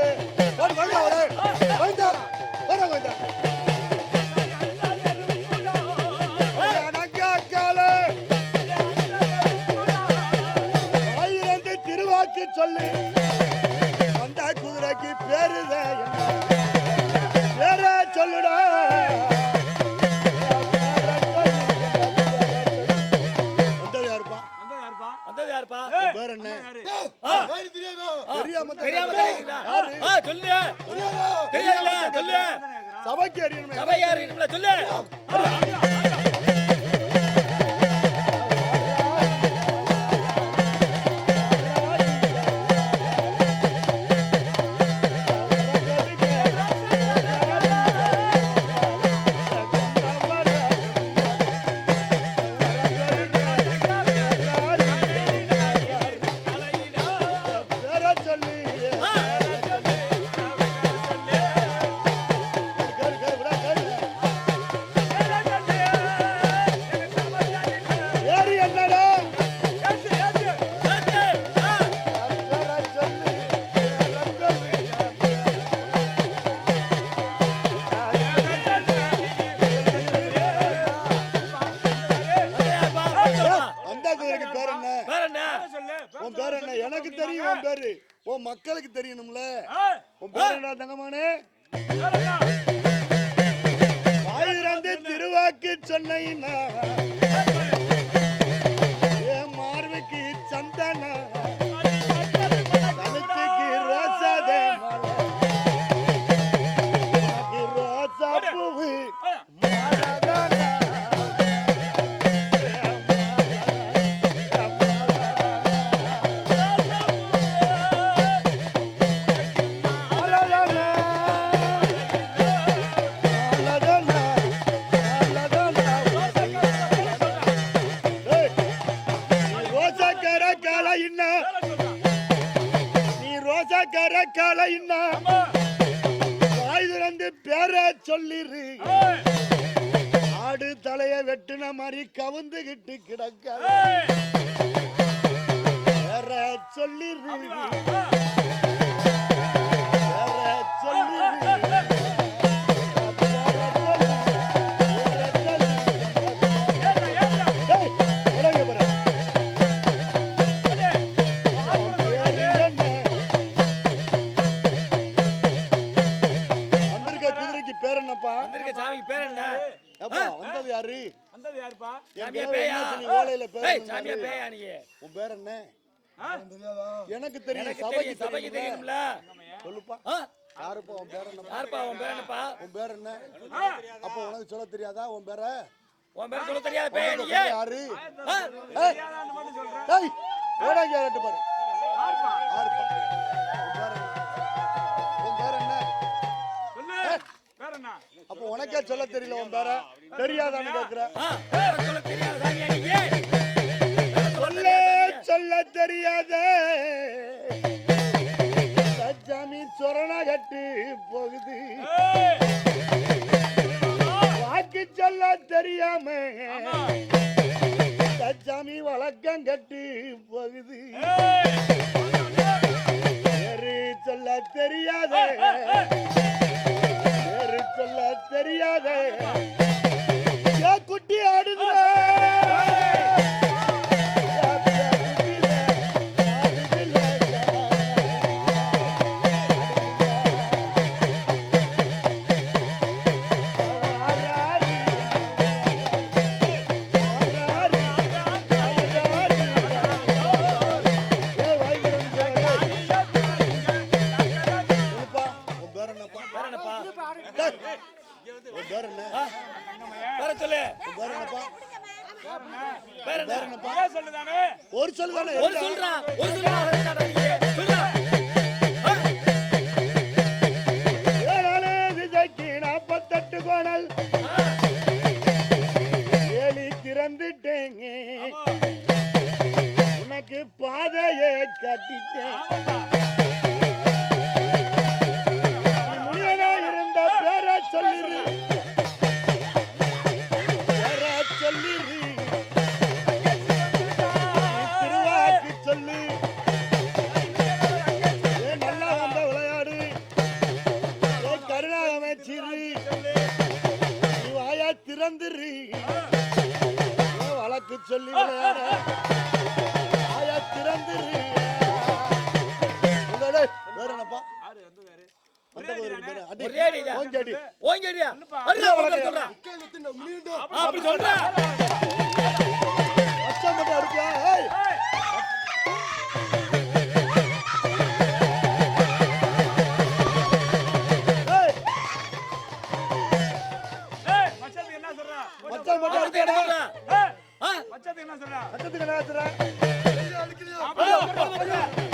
சொல்லு. திருவாக்கு சொல்லு. அந்த குதிரைக்கு பேருதே பேர சொல்லுடா. பேர் என்ன? சபைக்கு அறியணுமே. சொல்லு. எனக்கு தெரியும் உன் பேரு. உன் மக்களுக்கு தெரியணும்ல. உன் பேரு என்ன தங்கமானே? ஆயிரந்து திருவாக்கு சொன்ன என் மார்புக்கு சந்தனா கழுத்துக்கு ரோசாதே ரோசா பூவு பேர சொல்லிரு. ஆடு தலைய வெட்டுன மாதிரி கவுந்துகிட்டு கிடக்க பேர சொல்லிரு. எனக்கு தெரியும். சபைக்கு தெரியும்ல. சொல்லுப்பா. யாருப்பா உன் பேர் என்னப்பா? உன் பேர் என்ன? அப்ப உனக்கு சொல்ல தெரியாதா உன் பேர? உன் பேர் சொல்ல தெரியாத பேர் நீ யாரு? ஏய் ஓடா கேட்டு பாரு. யாருப்பா? உன் பேர் என்ன? சொல்லு. பேர் என்ன? அப்ப உனக்கே சொல்ல தெரியல உன் பேர? தெரியாதான்னு கேக்குற. சொல்ல தெரியாதா நீ? சொல்ல தெரியாத சஜாமி சொரண கட்டு போகுது. வாக்கு சொல்ல தெரியாம சஜாமி வழக்கம் கட்டு போகுது. வேறு சொல்ல தெரியாத சொல்ல தெரியாத குட்டி ஆடுது. ஒரு சொல்லுதானே ஒரு சொல்றா ஒரு சொல்றா ஏழாலே விஜய்க்கு 48 கோணல் ஏலி திறந்துட்டேங்க உனக்கு பாதையை கட்டிட்டேன் முனியனா இருந்த பேரை சொல்லிரு ஒரே அடிடா. ஓங்கடியா. அடிடா உனக்கு சொல்றேன். அப்படி சொல்றேன். அச்சா மட்டும் அடிச்சா. ஏய். மச்சான் என்ன சொல்றா? மச்சான் மட்டும் அடிச்சா. மச்சான் என்ன சொல்றா? மச்சத்துக்கு என்ன ஆச்சுடா? அப்படியே